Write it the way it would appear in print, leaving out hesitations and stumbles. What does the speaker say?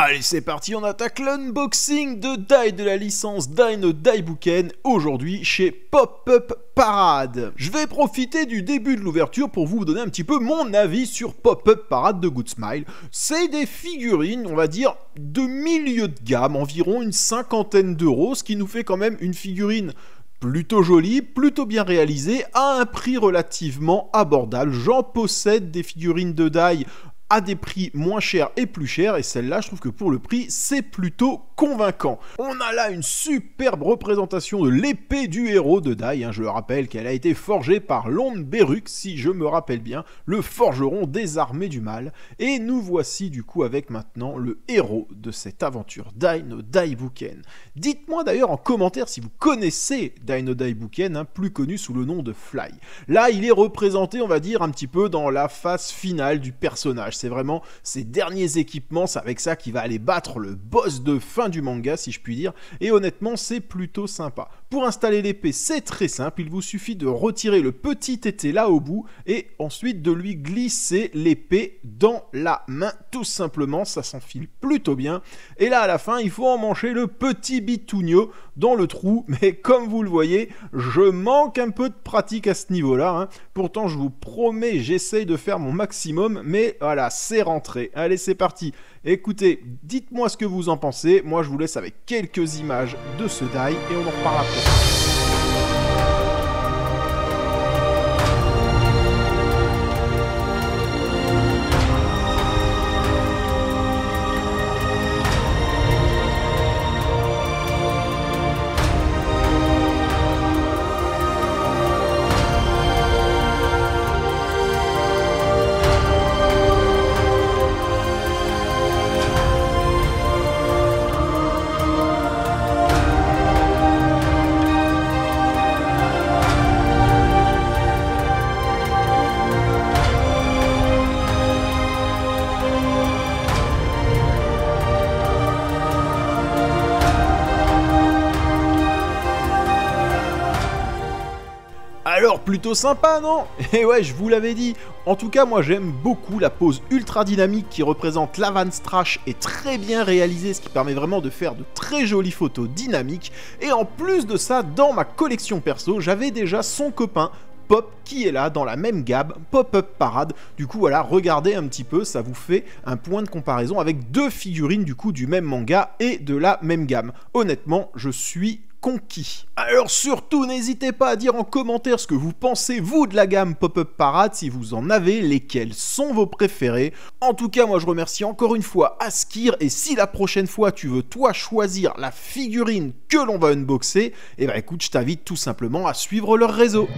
Allez, c'est parti, on attaque l'unboxing de Die de la licence Dino Daibuken, aujourd'hui chez Pop-Up Parade. Je vais profiter du début de l'ouverture pour vous donner un petit peu mon avis sur Pop-Up Parade de Good Smile. C'est des figurines, on va dire, de milieu de gamme, environ une cinquantaine d'euros, ce qui nous fait quand même une figurine plutôt jolie, plutôt bien réalisée, à un prix relativement abordable. J'en possède des figurines de Die à des prix moins chers et plus chers, et celle-là, je trouve que pour le prix, c'est plutôt convaincant. On a là une superbe représentation de l'épée du héros de Die, je le rappelle qu'elle a été forgée par Lon Beruk, si je me rappelle bien, le forgeron des armées du mal, et nous voici du coup avec maintenant le héros de cette aventure, Dino Daibuken. Dites-moi d'ailleurs en commentaire si vous connaissez Dino Daibuken, plus connu sous le nom de Fly. Là, il est représenté, on va dire, un petit peu dans la phase finale du personnage. C'est vraiment ses derniers équipements, c'est avec ça qu'il va aller battre le boss de fin du manga, si je puis dire, et honnêtement, c'est plutôt sympa. Pour installer l'épée, c'est très simple, il vous suffit de retirer le petit tété là au bout, et ensuite de lui glisser l'épée dans la main, tout simplement, ça s'enfile plutôt bien, et là à la fin, il faut emmancher le petit bitugno dans le trou, mais comme vous le voyez, je manque un peu de pratique à ce niveau-là, pourtant je vous promets, j'essaye de faire mon maximum, mais voilà, c'est rentré. Allez, c'est parti. Écoutez, dites-moi ce que vous en pensez. Moi, je vous laisse avec quelques images de ce die et on en reparle après. Alors, plutôt sympa, non? Et ouais, je vous l'avais dit. En tout cas, moi, j'aime beaucoup la pose ultra dynamique qui représente l'avant-strash est très bien réalisée, ce qui permet vraiment de faire de très jolies photos dynamiques. Et en plus de ça, dans ma collection perso, j'avais déjà son copain Pop qui est là dans la même gamme, Pop-Up Parade. Du coup voilà, regardez un petit peu, ça vous fait un point de comparaison avec deux figurines du coup du même manga et de la même gamme. Honnêtement, je suis conquis. Alors surtout, n'hésitez pas à dire en commentaire ce que vous pensez vous de la gamme Pop-Up Parade, si vous en avez, lesquels sont vos préférés. En tout cas, moi je remercie encore une fois Askir, et si la prochaine fois tu veux toi choisir la figurine que l'on va unboxer, et bah écoute, je t'invite tout simplement à suivre leur réseau.